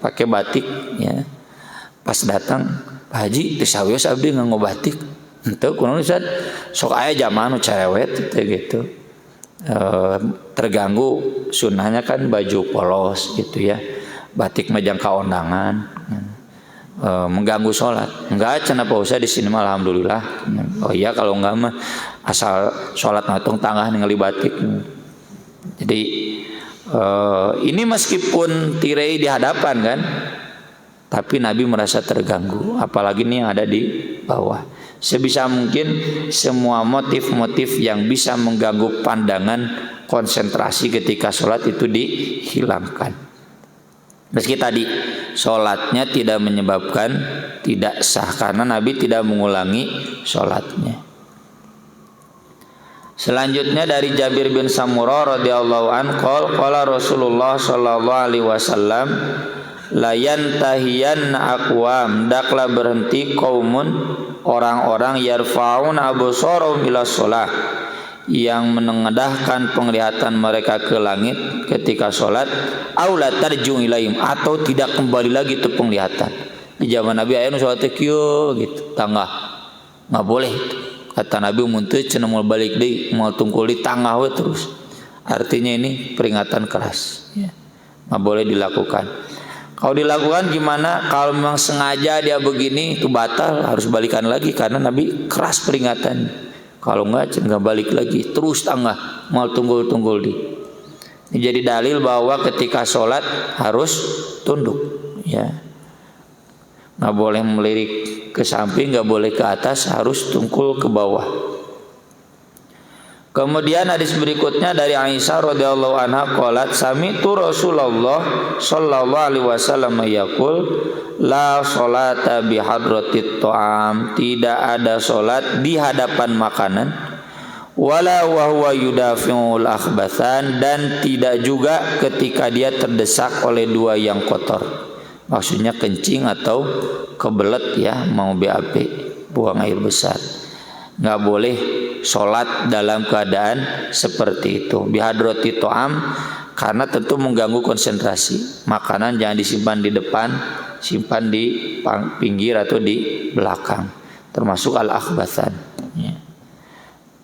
pakai batik, ya. Pas datang, Pak Haji, teu sawios abdi nganggo batik. Henteu kunaon Ustaz? Sok aya jamaah nu cerewet gitu. Terganggu sunnahnya kan baju polos gitu ya. Batik mah jang kaondangan. Mengganggu sholat. Enggak, cenah Pak Ustaz di sini mah alhamdulillah. Oh iya kalau enggak mah asal sholat matung tanggah ningali batik. Jadi ini meskipun tirai di hadapan kan, tapi Nabi merasa terganggu, apalagi ini yang ada di bawah. Sebisa mungkin semua motif-motif yang bisa mengganggu pandangan, konsentrasi ketika sholat itu dihilangkan. Meski tadi sholatnya tidak menyebabkan tidak sah karena Nabi tidak mengulangi sholatnya. Selanjutnya dari Jabir bin Samurah radhiyallahu anhu qala Rasulullah sallallahu alaihi wasallam la yantahiyanna aqwam, daklah berhenti kaumun orang-orang yarfaun absarahum ila shalah, yang menengadahkan penglihatan mereka ke langit ketika sholat, aula tarju ilaihim, atau tidak kembali lagi itu penglihatan. Di zaman Nabi aya nu sholat teh kieu gitu, tangah enggak boleh. Kata Nabi munteu cenah mau balik deui, mau tungkul di tangah we terus. Artinya ini peringatan keras, ya. Enggak boleh dilakukan. Kalau dilakukan gimana? Kalau memang sengaja dia begini itu batal, harus balikan lagi karena Nabi keras peringatan. Kalau enggak balik lagi, terus tangah mau tunggul-tunggul di. Ini jadi dalil bahwa ketika sholat harus tunduk, ya. Nggak boleh melirik ke samping, nggak boleh ke atas, harus tungkul ke bawah. Kemudian hadis berikutnya dari Aisyah radhiyallahu anha qalat sami'tu Rasulullah sallallahu alaihi wasallam yaqul la sholata bi hadratit ta'am, tidak ada salat di hadapan makanan, wala wa huwa yudafi'ul akhbathan, dan tidak juga ketika dia terdesak oleh dua yang kotor. Maksudnya kencing atau kebelet, ya, mau BAB, buang air besar. Nggak boleh sholat dalam keadaan seperti itu. Bihadrati to'am, karena tentu mengganggu konsentrasi. Makanan jangan disimpan di depan, simpan di pinggir atau di belakang. Termasuk al-akhbathan, ya.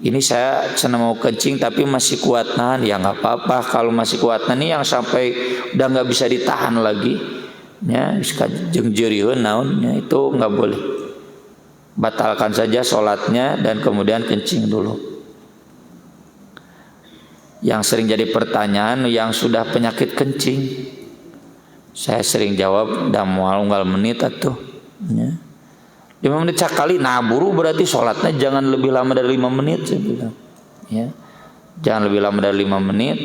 Ini saya senang mau kencing tapi masih kuat nahan, ya nggak apa-apa. Kalau masih kuat nahan, ini yang sampai udah nggak bisa ditahan lagi, ya, jeung jeurieun naon, ya, itu nggak boleh. Batalkan saja sholatnya dan kemudian kencing dulu. Yang sering jadi pertanyaan, yang sudah penyakit kencing, saya sering jawab dah moal unggal menit atuh, ya. 5 menit sekali, nah buru berarti sholatnya jangan lebih lama dari 5 menit, saya bilang, ya. Jangan lebih lama dari 5 menit,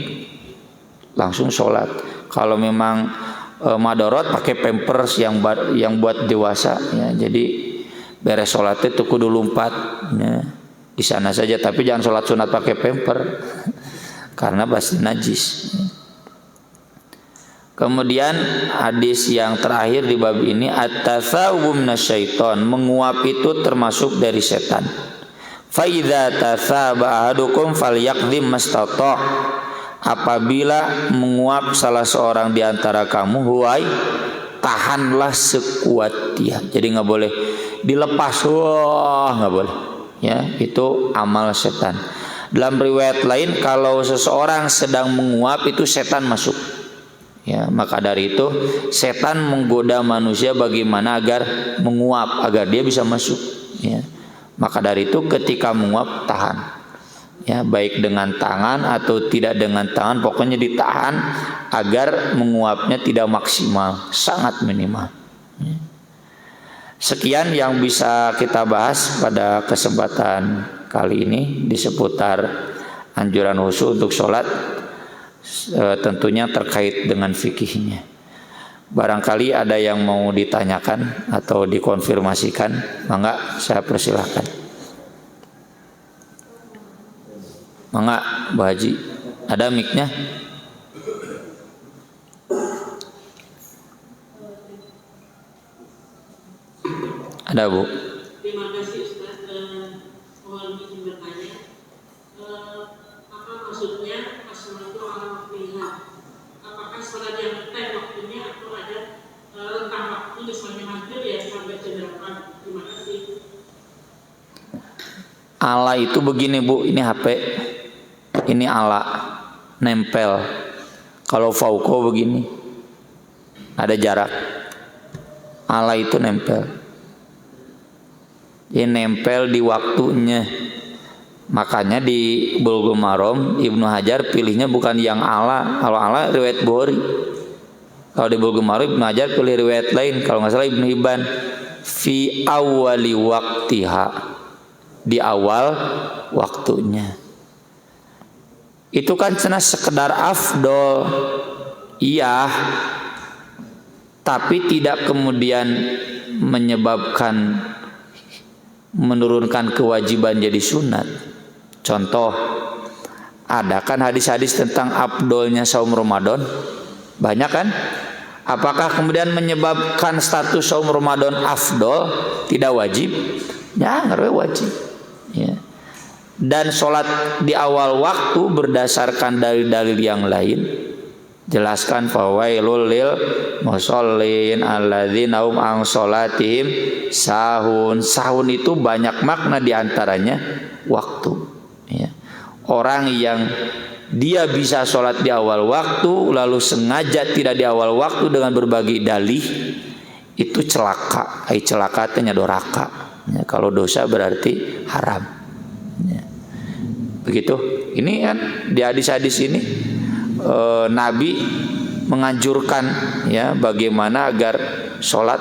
langsung sholat. Kalau memang madorot, pakai pampers yang buat dewasa, ya. Jadi beres sholatnya tuh kudu lompat, ya, di sana saja, tapi jangan sholat sunat pakai pamper karena pasti najis. Kemudian hadis yang terakhir di bab ini, at-tathawum nasyaiton, menguap itu termasuk dari setan. Fa idza tathaba ahadukum falyaqdim mastata', apabila menguap salah seorang di antara kamu, huwai, tahanlah sekuat dia. Jadi nggak boleh dilepas, wah nggak boleh, ya, itu amal setan. Dalam riwayat lain, kalau seseorang sedang menguap itu setan masuk, ya. Maka dari itu setan menggoda manusia bagaimana agar menguap, agar dia bisa masuk, ya. Maka dari itu ketika menguap tahan, ya, baik dengan tangan atau tidak dengan tangan, pokoknya ditahan agar menguapnya tidak maksimal, sangat minimal, ya. Sekian yang bisa kita bahas pada kesempatan kali ini di seputar anjuran khusus untuk sholat. tentunya terkait dengan fikihnya. Barangkali ada yang mau ditanyakan atau dikonfirmasikan, mangga saya persilahkan. Mangga Bu Haji, ada mic-nya? Ada Bu. Terima kasih Ustaz. Mohon izin bertanya, apa maksudnya as-salatu ala waqtiha? Apakah salat yang ngetem waktunya atau ada rentang waktu misalnya maghrib ya sampai jam 8? Terima kasih. Ala itu begini Bu, ini HP, ini ala nempel. Kalau fauko begini, ada jarak. Ala itu nempel. Ini nempel di waktunya. Makanya di Bulughul Maram Ibnu Hajar pilihnya bukan yang ala. Kalau ala riwayat Bukhari. Kalau di Bulughul Maram Ibnu Hajar pilih riwayat lain. Kalau nggak salah Ibnu Hibban, fi awali waktiha, di awal waktunya. Itu kan cina sekedar afdol, iya, tapi tidak kemudian menyebabkan menurunkan kewajiban jadi sunat. Contoh, ada kan hadis-hadis tentang afdolnya saum Ramadan, banyak kan? Apakah kemudian menyebabkan status saum Ramadan afdol tidak wajib? Ya, nggak wajib. Ya. Dan sholat di awal waktu berdasarkan dalil-dalil yang lain. Jelaskan fawailul lil musallin alladzina hum an sholatihim sahun. Sahun itu banyak makna, diantaranya waktu. Ya. Orang yang dia bisa sholat di awal waktu lalu sengaja tidak di awal waktu dengan berbagai dalih, itu celaka. Celaka artinya doraka. Ya, kalau dosa berarti haram. Ya. Begitu. Ini kan di hadis-hadis ini Nabi menganjurkan ya bagaimana agar sholat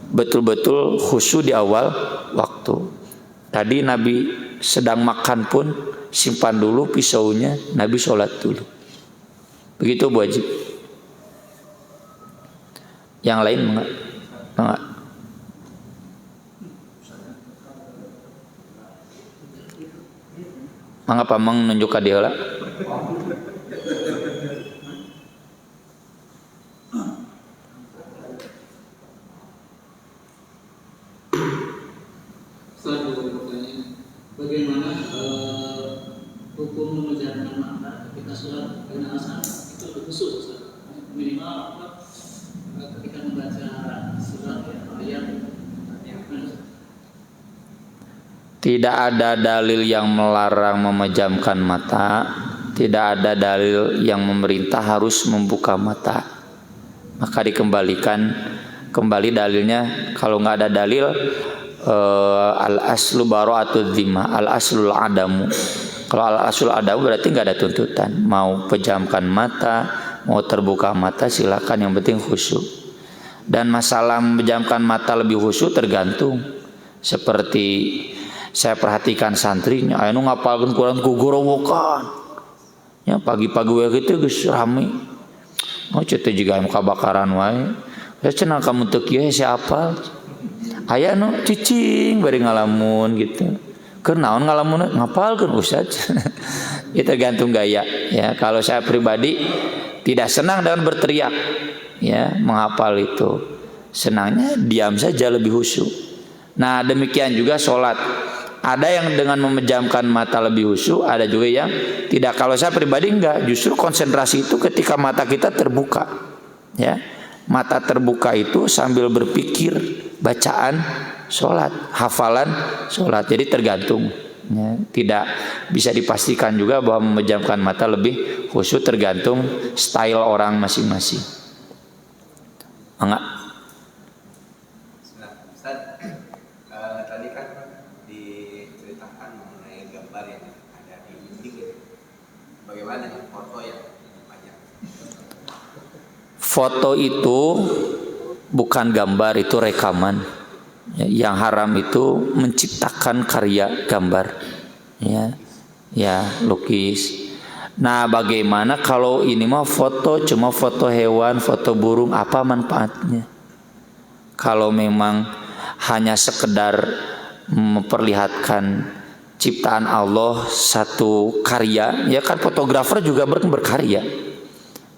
betul-betul khusyuk di awal waktu. Tadi Nabi sedang makan pun simpan dulu pisaunya, Nabi sholat dulu. Begitu Bu Haji. Yang lain enggak? Mangga pamang nunjuk ka dieu lah. Bagaimana hukum memejamkan mata ketika sholat dengan asar itu khusus minimal ketika membaca surat ayat. Tidak ada dalil yang melarang memejamkan mata, tidak ada dalil yang memerintah harus membuka mata. Maka dikembalikan kembali dalilnya. Kalau nggak ada dalil, al aslu bara'atul dzimma, al aslul adamu. Kalau al aslul adamu berarti nggak ada tuntutan. Mau pejamkan mata, mau terbuka mata, silakan. Yang penting khusyuk. Dan masalah memejamkan mata lebih khusyuk tergantung. Seperti saya perhatikan santrinya, anu ngapalkeun Quran ku gorowokan. Ya pagi-pagi we kitu geus rame. Oh ceto juga kebakaran wae. Ya cenah kamu teu kieu siapa? Aya nu cicing bari ngalamun gitu. Keur naon ngalamun ngapalkeun Ustaz. Itu tergantung gaya ya. Kalau saya pribadi tidak senang dengan berteriak ya menghafal itu. Senangnya diam saja lebih khusyuk. Nah, demikian juga sholat. Ada yang dengan memejamkan mata lebih khusyuk, ada juga yang tidak. Kalau saya pribadi enggak, justru konsentrasi itu ketika mata kita terbuka. Ya. Mata terbuka itu sambil berpikir bacaan sholat, hafalan sholat. Jadi tergantung. Ya. Tidak bisa dipastikan juga bahwa memejamkan mata lebih khusyuk, tergantung style orang masing-masing. Enggak. Tadi kan diceritakan mengenai gambar yang ada di dinding itu. Bagaimana dengan foto yang banyak? Foto itu bukan gambar, itu rekaman. Yang haram itu menciptakan karya gambar. Ya, lukis. Nah, bagaimana kalau ini mah foto cuma foto hewan, foto burung, apa manfaatnya? Kalau memang hanya sekedar memperlihatkan ciptaan Allah satu karya, ya kan fotografer juga berkarya.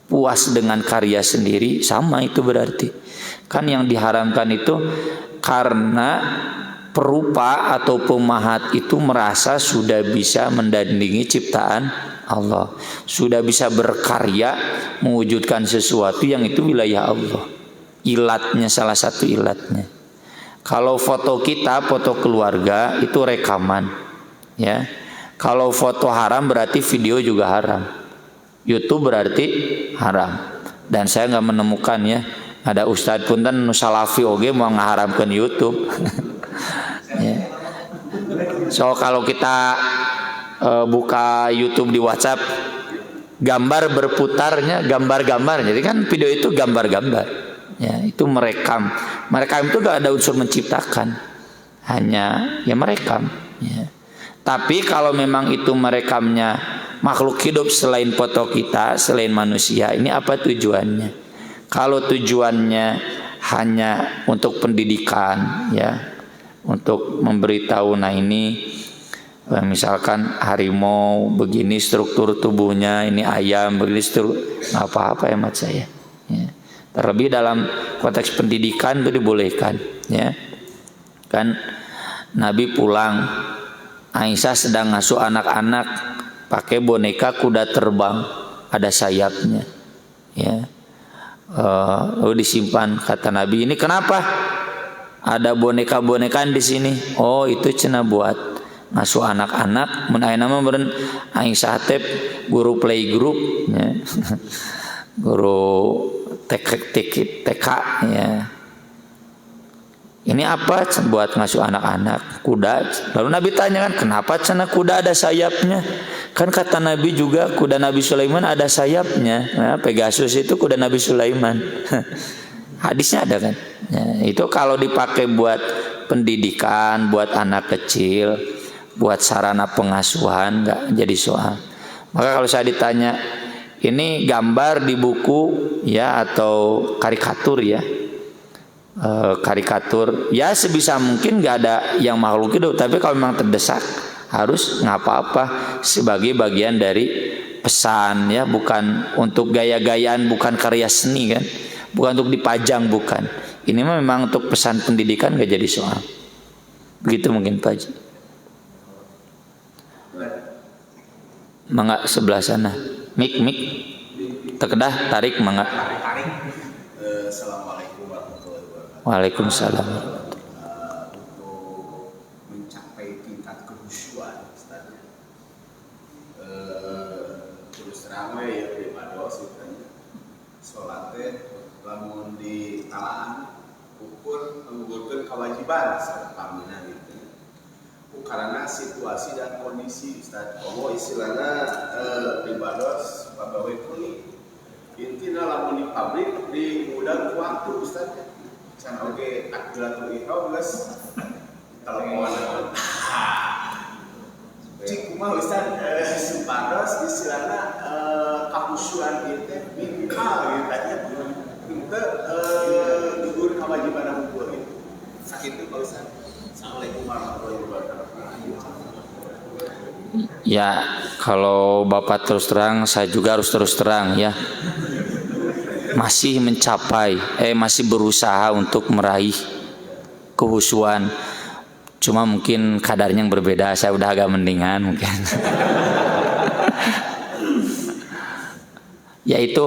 Puas dengan karya sendiri sama itu berarti. Kan yang diharamkan itu karena perupa atau pemahat itu merasa sudah bisa mendandingi ciptaan Allah, sudah bisa berkarya mewujudkan sesuatu yang itu wilayah Allah. Ilatnya, salah satu ilatnya. Kalau foto kita, foto keluarga itu rekaman, ya. Kalau foto haram berarti video juga haram. YouTube berarti haram. Dan saya nggak menemukan ya ada ustadz punten salafi oge mau ngaharamkan YouTube. Ya. So kalau kita buka YouTube di WhatsApp, gambar berputarnya gambar-gambar, jadi kan video itu gambar-gambar. Ya, itu merekam itu gak ada unsur menciptakan, hanya ya merekam. Ya. Tapi kalau memang itu merekamnya makhluk hidup selain foto kita, selain manusia, ini apa tujuannya? Kalau tujuannya hanya untuk pendidikan, ya, untuk memberitahu, nah ini misalkan harimau begini struktur tubuhnya, ini ayam begini struktur, nggak apa-apa hemat saya. Ya. Terlebih dalam konteks pendidikan itu dibolehkan, ya. Kan Nabi pulang, Aisyah sedang ngasuh anak-anak, pakai boneka kuda terbang, ada sayapnya, ya. Lalu disimpan, kata Nabi, ini kenapa? Ada boneka-bonekaan di sini. Oh, itu cenah buat ngasuh anak-anak. Mun aya nama meureun Aisyah teh guru playgroup, ya. Guru TK, ya. Ini apa? Buat ngasuh anak-anak, kuda. Lalu Nabi tanya kan, kenapa cenah kuda ada sayapnya? Kan kata Nabi juga kuda Nabi Sulaiman ada sayapnya. Nah, Pegasus itu kuda Nabi Sulaiman. Hadisnya ada kan? Ya, itu kalau dipakai buat pendidikan, buat anak kecil, buat sarana pengasuhan, nggak jadi soal. Maka kalau saya ditanya, ini gambar di buku ya atau karikatur ya, karikatur ya sebisa mungkin nggak ada yang makhluk hidup, tapi kalau memang terdesak harus nggak apa-apa sebagai bagian dari pesan ya, bukan untuk gaya-gayaan, bukan karya seni kan, bukan untuk dipajang, bukan. Ini memang untuk pesan pendidikan, nggak jadi soal. Begitu mungkin Pak Haji. Mangga sebelah sana. Mik terkedah tarik mangga. Assalamualaikum warahmatullahi wabarakatuh. Waalaikumsalam. Untuk mencapai tingkat kehusyuan, Ustaz. Terus terang ya pribados itu. Salatnya lamun di talaan ukur menggugurkeun kewajiban sampamina gitu. Karena situasi dan kondisi, Ustaz. Oh istilahnya pribados pegawai kulit. Intinya lamun di pabrik di gudang waktu, Ustaz. Can oge akhilatul ihram geus telepon. Cik kumaha Ustaz supados istilahnya kahusyuan ieu teh minimal gitu tanya. Henteu gugur kewajiban ukur gitu. Sakitu Pak Ustaz. Assalamualaikum warahmatullahi wabarakatuh. Ya, kalau Bapak terus terang, saya juga harus terus terang ya. Masih mencapai, masih berusaha untuk meraih kehusuan. Cuma mungkin kadarnya yang berbeda, saya udah agak mendingan mungkin. Yaitu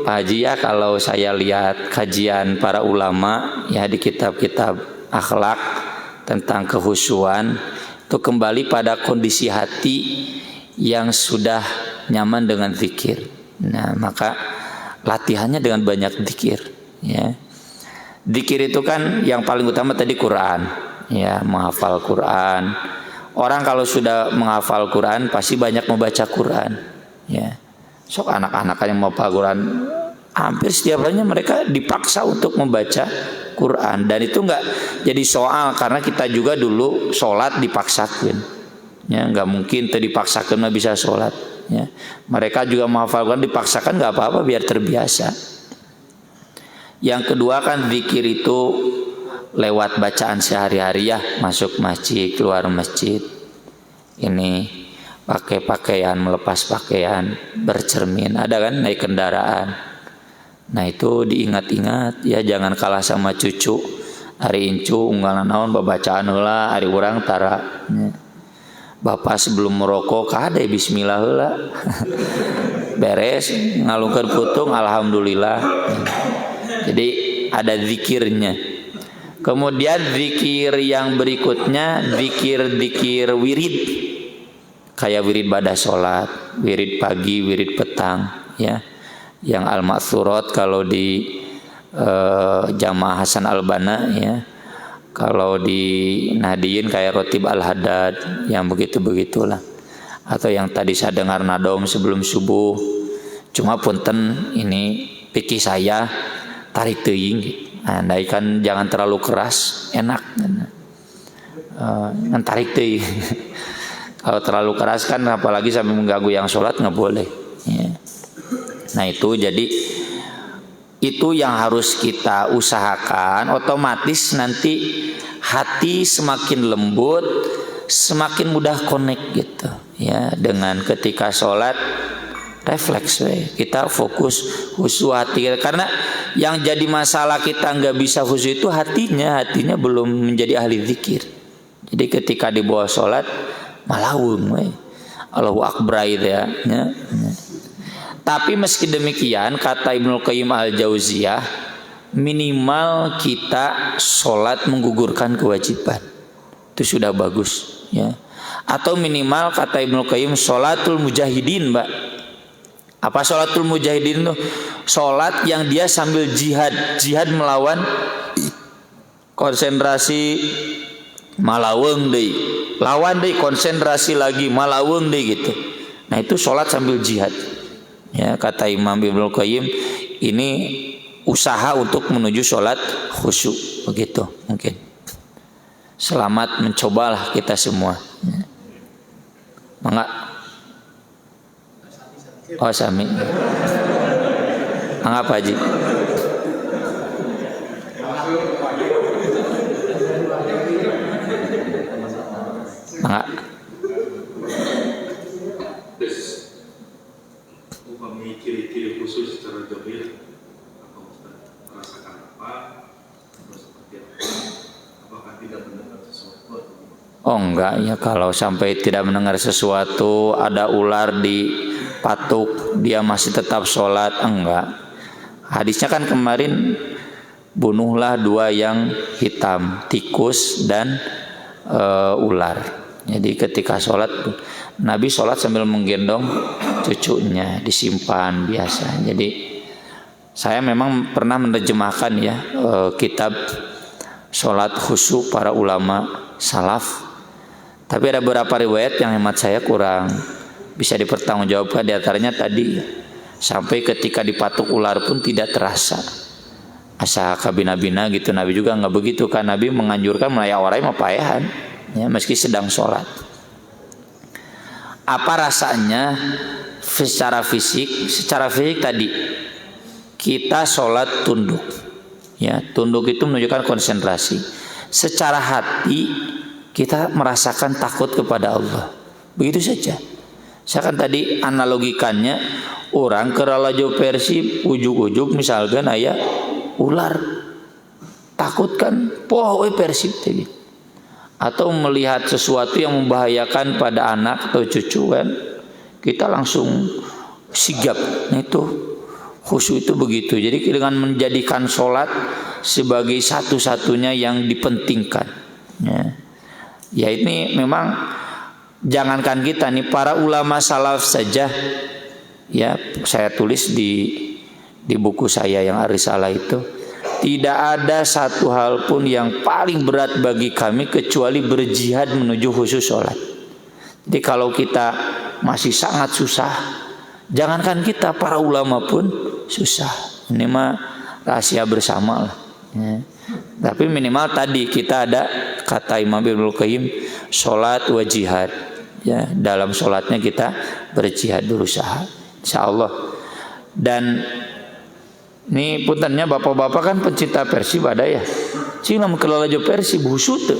Pak Haji ya, kalau saya lihat kajian para ulama ya di kitab-kitab akhlak tentang kehusuan, itu kembali pada kondisi hati yang sudah nyaman dengan zikir. Nah, maka latihannya dengan banyak zikir ya. Zikir itu kan yang paling utama tadi Quran ya, menghafal Quran. Orang kalau sudah menghafal Quran pasti banyak membaca Quran ya. Sok anak-anak yang mau hafal Quran hampir setiap harinya mereka dipaksa untuk membaca Quran, dan itu nggak jadi soal karena kita juga dulu sholat dipaksakan ya, nggak mungkin tadi dipaksakan nggak bisa sholat ya. Mereka juga menghafalkan dipaksakan nggak apa-apa biar terbiasa. Yang kedua kan zikir itu lewat bacaan sehari-hari ya, masuk masjid, keluar masjid. Ini pakai pakaian, melepas pakaian, bercermin, ada kan naik kendaraan. Nah itu diingat-ingat ya, jangan kalah sama cucu. Hari incu unggalan naon babacaan heula, hari urang tara. Bapak sebelum merokok kade bismillah heula. Beres ngalungkeun putung alhamdulillah. Jadi ada zikirnya. Kemudian zikir yang berikutnya zikir wirid. Kayak wirid pada sholat, wirid pagi, wirid petang, ya. Yang al-ma'thurat kalau di Jamaah Hasan Al-Banna, ya. Kalau di Nahdiyin kayak Rotib Al-Haddad, yang begitu-begitulah. Atau yang tadi saya dengar nadom sebelum subuh. Cuma punten ini pikir saya tarik teuing. Andai kan jangan terlalu keras, enak. Tarik teuing. Kalau terlalu keras kan apalagi sampai mengganggu yang sholat nggak boleh. Ya. Nah itu jadi itu yang harus kita usahakan. Otomatis nanti hati semakin lembut, semakin mudah connect gitu. Ya dengan ketika sholat. Refleks kita fokus khusyuk hati, karena yang jadi masalah kita nggak bisa khusyuk itu hatinya belum menjadi ahli zikir. Jadi ketika di bawah sholat malaung Allahu Akbar itu ya. Tapi meski demikian kata Ibnu Qayyim Al-Jauziyah, minimal kita sholat menggugurkan kewajiban itu sudah bagus ya. Atau minimal kata Ibnu Qayyim sholatul mujahidin, Mbak. Apa sholatul mujahidin itu? Sholat yang dia sambil jihad melawan konsentrasi malaweng deui, lawan deui konsentrasi lagi malaweng deui gitu. Nah itu sholat sambil jihad. Ya kata Imam Ibnu Qayyim, ini usaha untuk menuju sholat khusyuk begitu mungkin. Selamat mencobalah kita semua. Mangga. Oh sami. Mangga Pak Haji. Mangga. Upami ciri-ciri khusus secara jahil atau merasakan apa atau seperti apa, apakah tidak mendengar sesuatu? Oh enggak ya, kalau sampai tidak mendengar sesuatu, ada ular di patuk dia masih tetap sholat, enggak. Hadisnya kan kemarin bunuhlah dua yang hitam, tikus dan ular. Jadi ketika sholat Nabi sholat sambil menggendong cucunya, disimpan biasa. Jadi saya memang pernah menerjemahkan ya kitab sholat khusyuk para ulama salaf. Tapi ada beberapa riwayat yang hemat saya kurang bisa dipertanggungjawabkan. Di antaranya tadi sampai ketika dipatuk ular pun tidak terasa. Asa kabina-bina gitu. Nabi juga nggak begitu kan. Nabi menganjurkan melayak warai mapayahan ya, meski sedang sholat. Apa rasanya secara fisik? Secara fisik tadi kita sholat tunduk. Ya, tunduk itu menunjukkan konsentrasi. Secara hati kita merasakan takut kepada Allah. Begitu saja. Saya kan tadi analogikannya orang keralajo Persib ujuk-ujuk misalkan aya ular, takut kan poh Persib tadi. Atau melihat sesuatu yang membahayakan pada anak atau cucu kan, kita langsung sigap. Nah itu khusyuk itu begitu. Jadi dengan menjadikan sholat sebagai satu-satunya yang dipentingkan. Ya ini memang jangankan kita nih, para ulama salaf saja ya, saya tulis di buku saya yang Ar-Risalah itu, tidak ada satu hal pun yang paling berat bagi kami kecuali berjihad menuju khusyuk sholat. Jadi kalau kita masih sangat susah, jangankan kita, para ulama pun susah. Ini mah rahasia bersama lah ya. Tapi minimal tadi kita ada kata Imam Ibnu Qayyim sholat wa jihad Ya, dalam sholatnya kita berjihad, berusaha, insya Allah. Dan ini puntennya bapak-bapak kan pencinta Persib ada ya. Cina mengelola jo Persib husut tuh.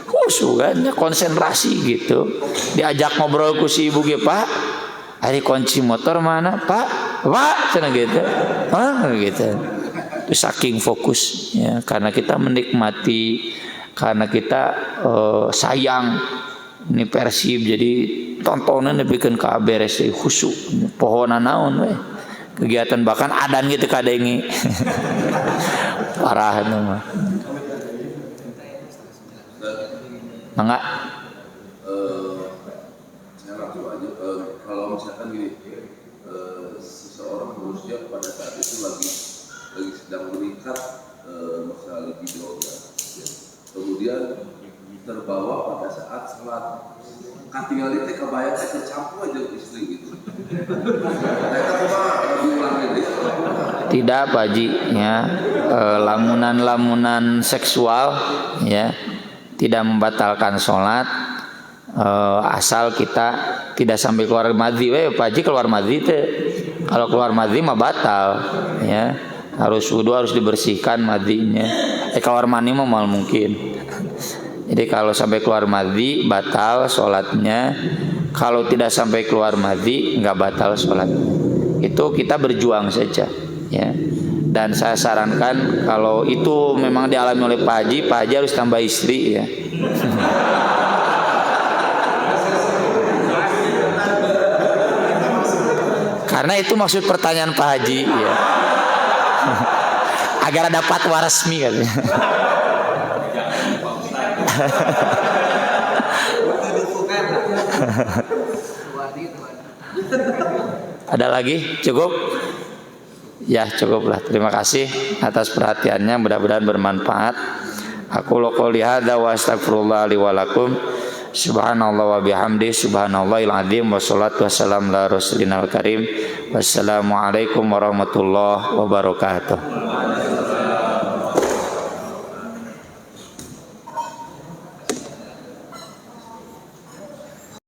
Khusus kan, konsentrasi gitu. Diajak ngobrol ku si ibu ge, Pak, hari kunci motor mana, Pak? Cina gitu. Gitu. Itu saking fokus ya, karena kita menikmati, karena kita sayang ini Persib, jadi tontonan bikin KBRS khusyuk, pohonan naon we. Kegiatan bahkan adan gitu kadengi. Parah itu mah. Mangga. Saya langsung aja. Kalau misalkan gini, seseorang berusia pada saat itu lagi sedang meningkat masalah libidonya, kemudian terbawa pada saat sholat, katingal itu kebayang tercampur aja istri gitu. Tidak Pak Haji ya, lamunan seksual ya tidak membatalkan sholat, asal kita tidak sampai keluar madhi. Pak Haji keluar madhi teh, kalau keluar madhi mah batal ya, harus wudu, harus dibersihkan madhinya. Keluar mani mah mal mungkin. Jadi kalau sampai keluar madhi batal sholatnya, kalau tidak sampai keluar madhi nggak batal sholat. Itu kita berjuang saja ya. Dan saya sarankan kalau itu memang dialami oleh Pak Haji harus tambah istri ya. Karena itu maksud pertanyaan Pak Haji ya. Agar ada fatwa resmi katanya. Ada lagi? Cukup? Ya cukuplah. Terima kasih atas perhatiannya, mudah-mudahan bermanfaat. Aku qouli hadza wa astaghfirullah li wa lakum. Subhanallah wa bihamdi, subhanallahil azim, wa sholatu wassalamu ala rasulina karim. Wassalamualaikum warahmatullahi wabarakatuh.